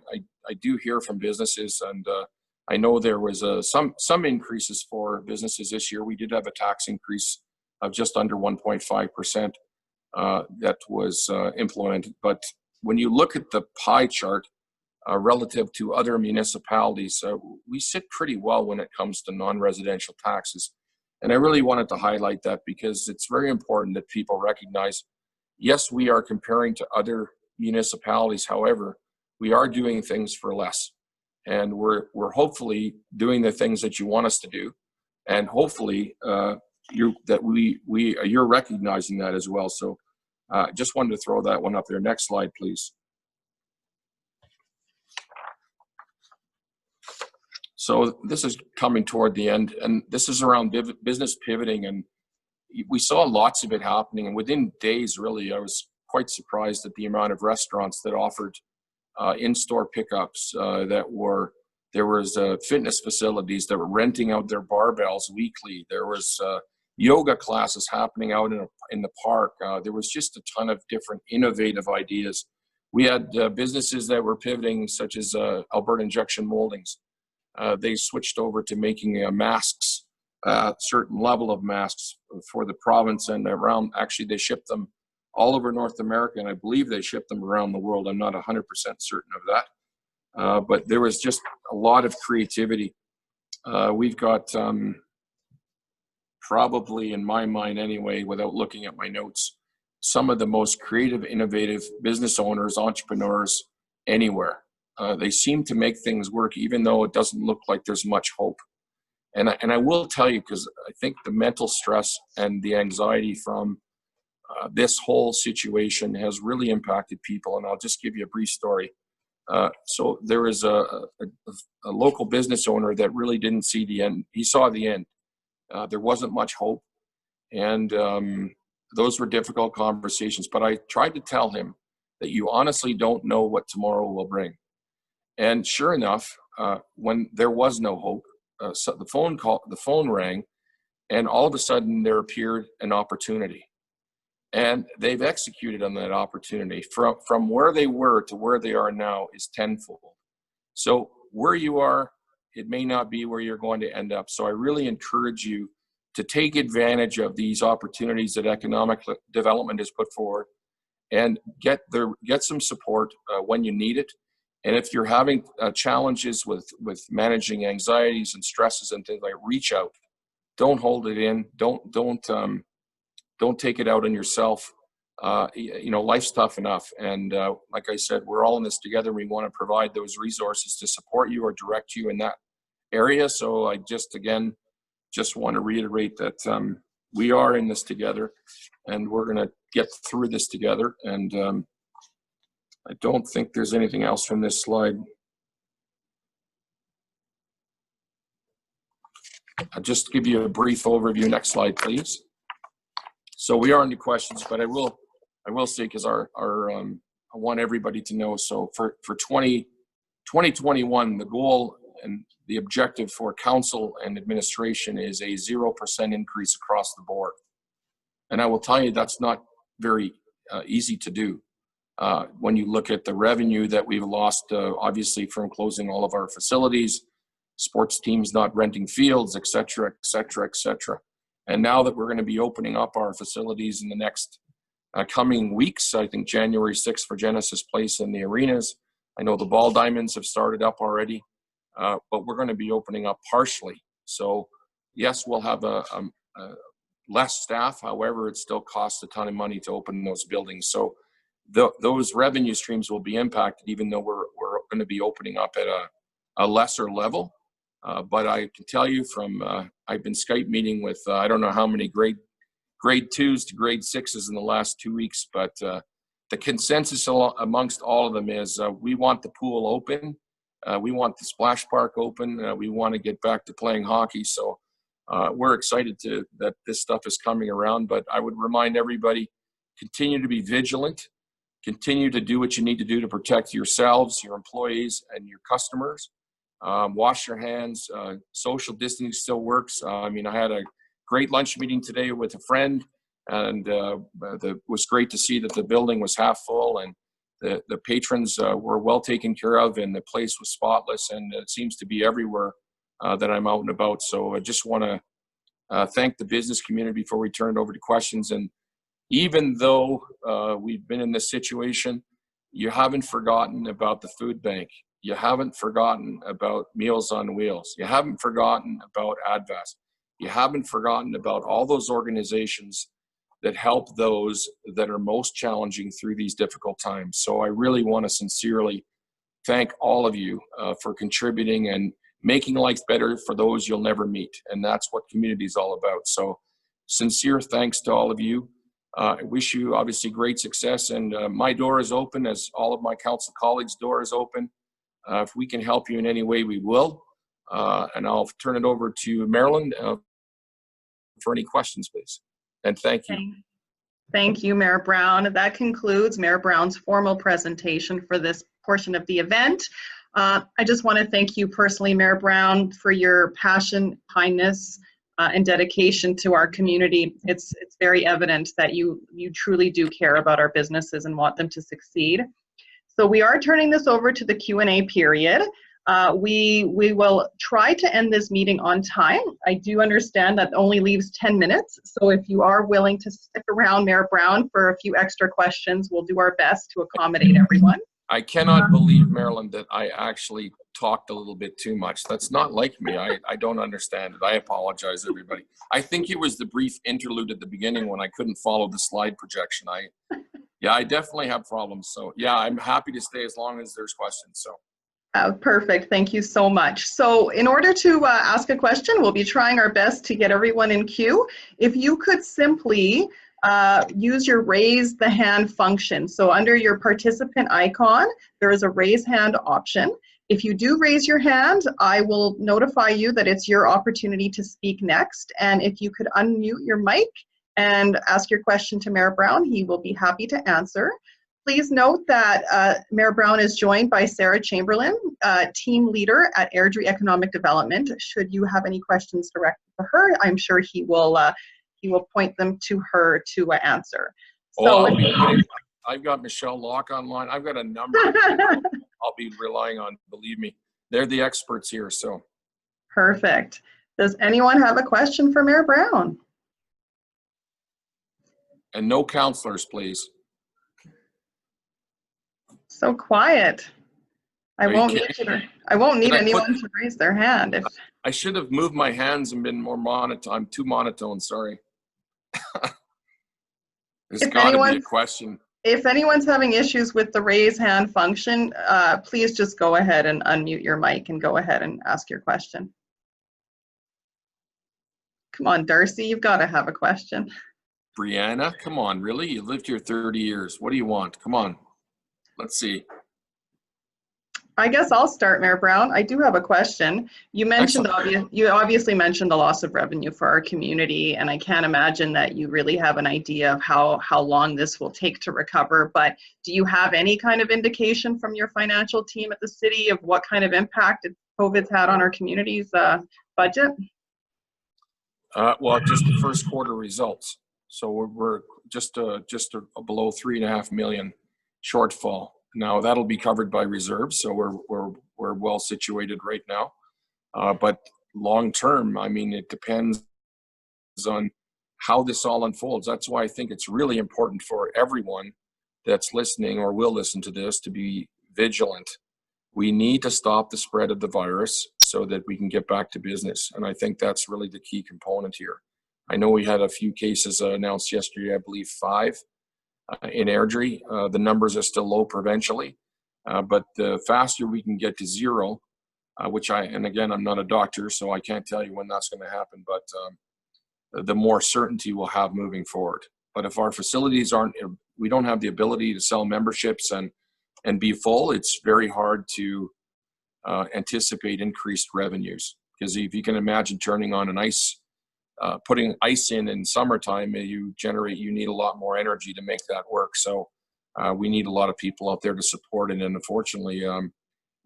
do hear from businesses, and I know there was some increases for businesses this year. We did have a tax increase of just under 1.5% that was implemented. But when you look at the pie chart relative to other municipalities, we sit pretty well when it comes to non-residential taxes. And I really wanted to highlight that because it's very important that people recognize, yes, we are comparing to other municipalities. However, we are doing things for less. And we're hopefully doing the things that you want us to do. And hopefully you're recognizing that as well. So just wanted to throw that one up there. Next slide, please. So this is coming toward the end, and this is around business pivoting, and we saw lots of it happening. And within days, really, I was quite surprised at the amount of restaurants that offered in-store pickups. There was fitness facilities that were renting out their barbells weekly. There was yoga classes happening out in the park. There was just a ton of different innovative ideas. We had businesses that were pivoting, such as Alberta Injection Moldings. They switched over to making masks, certain level of masks for the province and around. Actually, they shipped them all over North America, and I believe they shipped them around the world. I'm not 100% certain of that. But there was just a lot of creativity. We've got probably, in my mind anyway, without looking at my notes, some of the most creative, innovative business owners, entrepreneurs anywhere. They seem to make things work, even though it doesn't look like there's much hope. And I will tell you, because I think the mental stress and the anxiety from this whole situation has really impacted people. And I'll just give you a brief story. So there was a local business owner that really didn't see the end. He saw the end. There wasn't much hope. And those were difficult conversations. But I tried to tell him that you honestly don't know what tomorrow will bring. And sure enough, when there was no hope, so the phone rang, and all of a sudden there appeared an opportunity. And they've executed on that opportunity. From where they were to where they are now is tenfold. So where you are, it may not be where you're going to end up. So I really encourage you to take advantage of these opportunities that economic development has put forward, and get some support when you need it. And if you're having challenges with managing anxieties and stresses and things like, reach out. Don't hold it in. Don't take it out on yourself. Life's tough enough. And like I said, we're all in this together. We want to provide those resources to support you or direct you in that area. So I just want to reiterate that we are in this together, and we're going to get through this together. And I don't think there's anything else from this slide. I'll just give you a brief overview. Next slide, please. So we are into questions, but I will say, because I want everybody to know. So for 2021, the goal and the objective for council and administration is a 0% increase across the board. And I will tell you, that's not very easy to do. When you look at the revenue that we've lost, obviously from closing all of our facilities, sports teams not renting fields, et cetera, et cetera, et cetera. And now that we're going to be opening up our facilities in the next coming weeks, I think January 6th for Genesis Place and the arenas. I know the Ball Diamonds have started up already, but we're going to be opening up partially. So yes, we'll have a less staff. However, it still costs a ton of money to open those buildings. So those revenue streams will be impacted, even though we're going to be opening up at a lesser level. But I can tell you I've been Skype meeting with I don't know how many grade 2s to grade 6s in the last 2 weeks, but the consensus amongst all of them is we want the pool open, we want the splash park open, we want to get back to playing hockey. So we're excited that this stuff is coming around, but I would remind everybody, continue to be vigilant, continue to do what you need to do to protect yourselves, your employees, and your customers. Wash your hands. Social distancing still works. I mean, I had a great lunch meeting today with a friend, and it was great to see that the building was half full, and the patrons were well taken care of, and the place was spotless, and it seems to be everywhere that I'm out and about. So I just want to thank the business community before we turn it over to questions. And even though we've been in this situation, you haven't forgotten about the food bank. You haven't forgotten about Meals on Wheels. You haven't forgotten about ADVAS. You haven't forgotten about all those organizations that help those that are most challenging through these difficult times. So I really want to sincerely thank all of you for contributing and making life better for those you'll never meet. And that's what community is all about. So sincere thanks to all of you. I wish you obviously great success, and my door is open, as all of my council colleagues' door is open. If we can help you in any way, we will. And I'll turn it over to Marilyn for any questions, please. And thank you. Thank you, Mayor Brown. That concludes Mayor Brown's formal presentation for this portion of the event. I just want to thank you personally, Mayor Brown, for your passion, kindness, and dedication to our community. It's very evident that you truly do care about our businesses and want them to succeed. So we are turning this over to the Q&A period. We will try to end this meeting on time. I do understand that only leaves 10 minutes. So if you are willing to stick around, Mayor Brown, for a few extra questions, we'll do our best to accommodate everyone. I cannot believe, Marilyn, that I actually talked a little bit too much. That's not like me. I don't understand it. I apologize, everybody. I think it was the brief interlude at the beginning when I couldn't follow the slide projection. Yeah, I definitely have problems. So yeah, I'm happy to stay as long as there's questions. So. Perfect. Thank you so much. So in order to ask a question, we'll be trying our best to get everyone in queue. If you could simply use your raise the hand function. So under your participant icon, there is a raise hand option. If you do raise your hand, I will notify you that it's your opportunity to speak next. And if you could unmute your mic and ask your question to Mayor Brown, he will be happy to answer. Please note that Mayor Brown is joined by Sarah Chamberlain, team leader at Airdrie Economic Development. Should you have any questions directed to her, I'm sure he will point them to her to answer. So I've got Michelle Locke online. I've got a number I'll be relying on, believe me. They're the experts here, so. Perfect. Does anyone have a question for Mayor Brown? And no counselors, please. So quiet. I won't need anyone to raise their hand. I should have moved my hands and been more monotone. I'm too monotone, sorry. There's got to be a question. If anyone's having issues with the raise hand function, please just go ahead and unmute your mic and go ahead and ask your question. Come on, Darcy, you've got to have a question. Brianna, come on, really? You lived here 30 years. What do you want? Come on. Let's see. I guess I'll start, Mayor Brown. I do have a question. You mentioned, you obviously mentioned the loss of revenue for our community, and I can't imagine that you really have an idea of how long this will take to recover, but do you have any kind of indication from your financial team at the city of what kind of impact COVID's had on our community's budget? Well, just the first quarter results. So we're just below $3.5 million shortfall. Now that'll be covered by reserves, so we're well situated right now. But long term, I mean, it depends on how this all unfolds. That's why I think it's really important for everyone that's listening or will listen to this to be vigilant. We need to stop the spread of the virus so that we can get back to business, and I think that's really the key component here. I know we had a few cases announced yesterday, I believe 5. In Airdrie, the numbers are still low provincially, but the faster we can get to 0, and again, I'm not a doctor, so I can't tell you when that's going to happen, but the more certainty we'll have moving forward. But if our facilities we don't have the ability to sell memberships and be full, it's very hard to anticipate increased revenues. Because if you can imagine turning on an ice putting ice in summertime, you need a lot more energy to make that work. So we need a lot of people out there to support it. And unfortunately,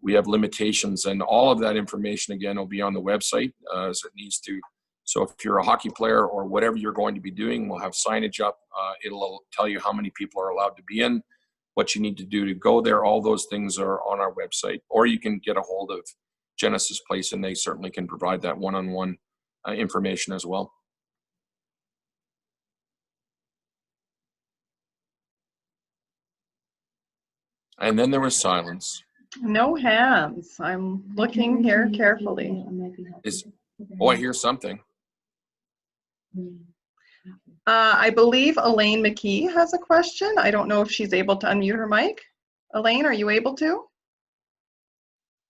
we have limitations, and all of that information, again, will be on the website as it needs to. So if you're a hockey player or whatever you're going to be doing, we'll have signage up. It'll tell you how many people are allowed to be in, what you need to do to go there. All those things are on our website. Or you can get a hold of Genesis Place, and they certainly can provide that one-on-one information as well. And then there was silence. No hands. I'm looking here carefully. I hear something. I believe Elaine McKee has a question. I don't know if she's able to unmute her mic. Elaine, are you able to?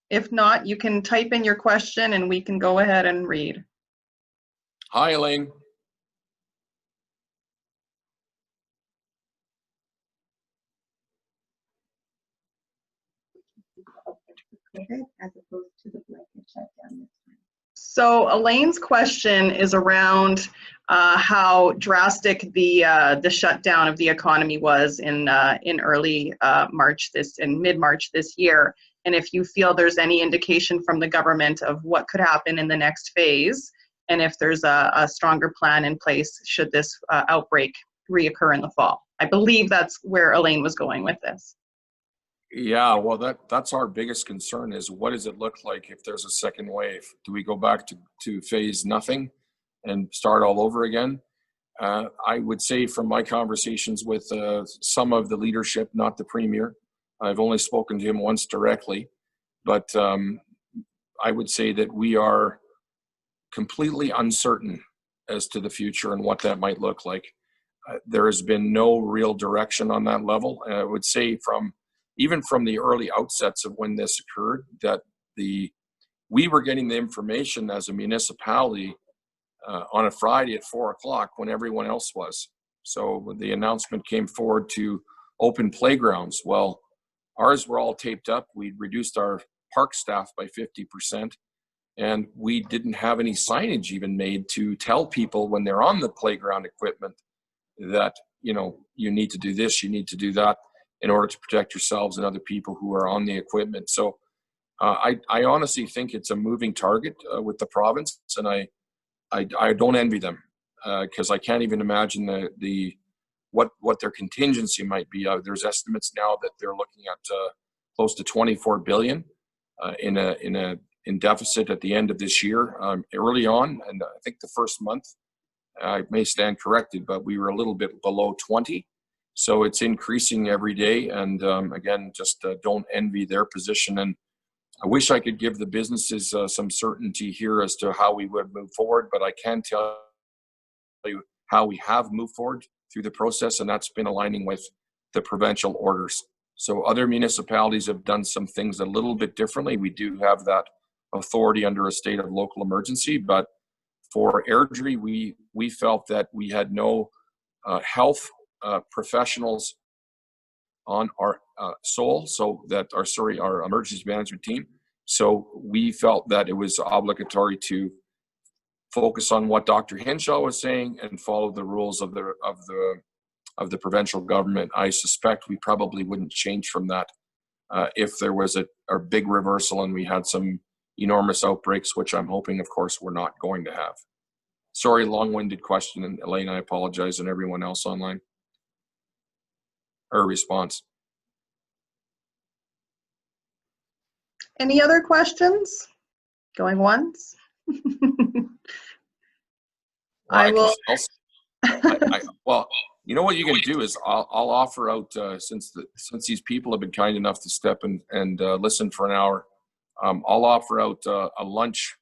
If not, you can type in your question and we can go ahead and read. Hi, Elaine. As opposed to the blanket shutdown this time. So Elaine's question is around how drastic the shutdown of the economy was in early March in mid-March this year, and if you feel there's any indication from the government of what could happen in the next phase, and if there's a stronger plan in place should this outbreak reoccur in the fall. I believe that's where Elaine was going with this. Yeah, well, that's our biggest concern is what does it look like if there's a second wave? Do we go back to phase nothing and start all over again? I would say from my conversations with some of the leadership, not the premier, I've only spoken to him once directly, but I would say that we are completely uncertain as to the future and what that might look like. There has been no real direction on that level. I would say even from the early outsets of when this occurred, that we were getting the information as a municipality on a Friday at 4 o'clock when everyone else was. So the announcement came forward to open playgrounds. Well, ours were all taped up. We reduced our park staff by 50%, and we didn't have any signage even made to tell people when they're on the playground equipment that, you need to do this, you need to do that, in order to protect yourselves and other people who are on the equipment. So I honestly think it's a moving target with the province, and I don't envy them because I can't even imagine what their contingency might be. There's estimates now that they're looking at close to 24 billion in deficit at the end of this year. Early on, and I think the first month, I may stand corrected, but we were a little bit below 20. So it's increasing every day. And again, just don't envy their position. And I wish I could give the businesses some certainty here as to how we would move forward, but I can tell you how we have moved forward through the process, and that's been aligning with the provincial orders. So other municipalities have done some things a little bit differently. We do have that authority under a state of local emergency, but for Airdrie, we felt that we had no health professionals on our our emergency management team. So we felt that it was obligatory to focus on what Dr. Henshaw was saying and follow the rules of the provincial government. I suspect we probably wouldn't change from that if there was a big reversal and we had some enormous outbreaks, which I'm hoping, of course, we're not going to have. Sorry, long-winded question, and Elaine, I apologize, and everyone else online. Or response. Any other questions? Going once? Well, you know what you can do is I'll offer out since these people have been kind enough to step and listen for an hour. I'll offer out a lunch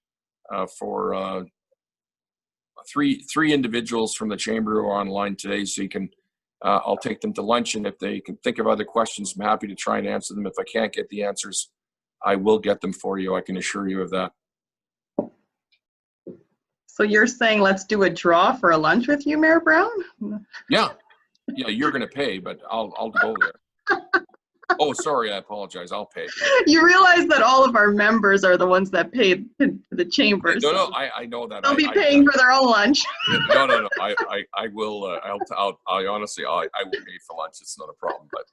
for three individuals from the chamber who are online today, so you can. I'll take them to lunch, and if they can think of other questions, I'm happy to try and answer them. If I can't get the answers, I will get them for you. I can assure you of that. So you're saying let's do a draw for a lunch with you, Mayor Brown? Yeah, you're going to pay, but I'll go there. Oh, sorry, I apologize. I'll pay. You realize that all of our members are the ones that pay the chamber. No, no, So I know that. they'll be paying for their own lunch. No, no, no. I will. I honestly, I will pay for lunch. It's not a problem. But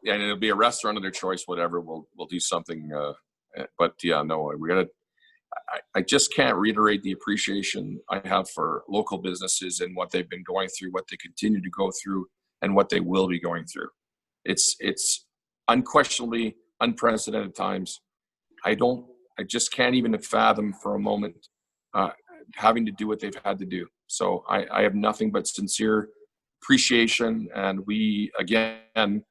and it'll be a restaurant of their choice. Whatever. We'll do something. But yeah, no, we gotta. I just can't reiterate the appreciation I have for local businesses and what they've been going through, what they continue to go through, and what they will be going through. It's unquestionably unprecedented times. I just can't even fathom for a moment having to do what they've had to do. So I have nothing but sincere appreciation, and we again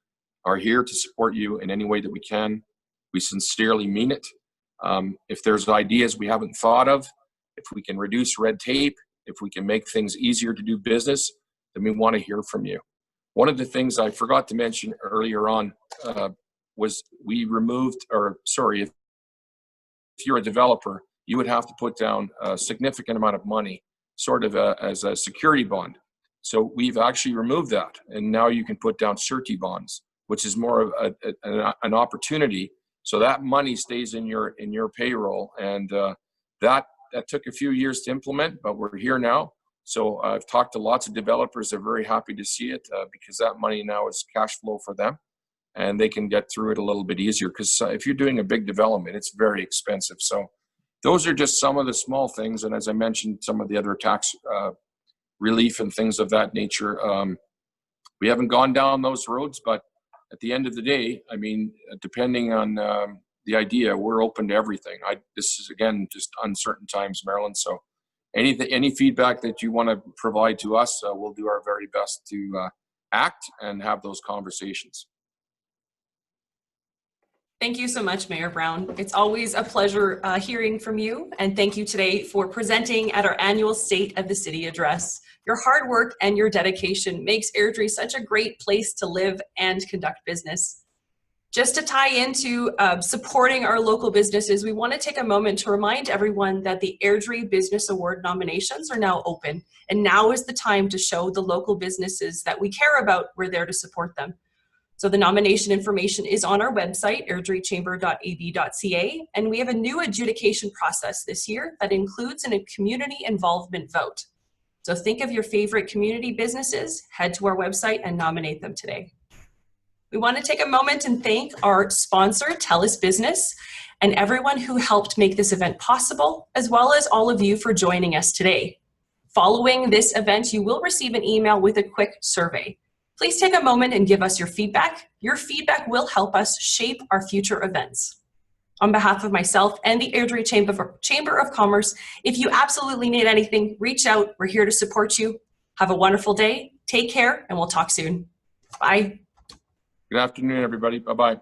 are here to support you in any way that we can. We sincerely mean it. If there's ideas we haven't thought of, if we can reduce red tape, if we can make things easier to do business, then we want to hear from you. One of the things I forgot to mention earlier on was we removed, if you're a developer, you would have to put down a significant amount of money, sort of as a security bond. So we've actually removed that, and now you can put down surety bonds, which is more of an opportunity. So that money stays in your payroll, and that took a few years to implement, but we're here now. So I've talked to lots of developers. They're very happy to see it because that money now is cash flow for them, and they can get through it a little bit easier. Because if you're doing a big development, it's very expensive. So those are just some of the small things. And as I mentioned, some of the other tax relief and things of that nature. We haven't gone down those roads, but at the end of the day, I mean, depending on the idea, we're open to everything. This is, again, just uncertain times, Marilyn. So any feedback that you want to provide to us, we'll do our very best to act and have those conversations. Thank you so much, Mayor Brown. It's always a pleasure hearing from you, and thank you today for presenting at our annual State of the City address. Your hard work and your dedication makes Airdrie such a great place to live and conduct business. Just to tie into supporting our local businesses, we want to take a moment to remind everyone that the Airdrie Business Award nominations are now open, and now is the time to show the local businesses that we care about we're there to support them. So the nomination information is on our website, airdriechamber.ab.ca, and we have a new adjudication process this year that includes a community involvement vote. So think of your favorite community businesses, head to our website and nominate them today. We want to take a moment and thank our sponsor, TELUS Business, and everyone who helped make this event possible, as well as all of you for joining us today. Following this event, you will receive an email with a quick survey. Please take a moment and give us your feedback. Your feedback will help us shape our future events. On behalf of myself and the Airdrie Chamber of Commerce, if you absolutely need anything, reach out. We're here to support you. Have a wonderful day. Take care, and we'll talk soon. Bye. Good afternoon, everybody. Bye-bye.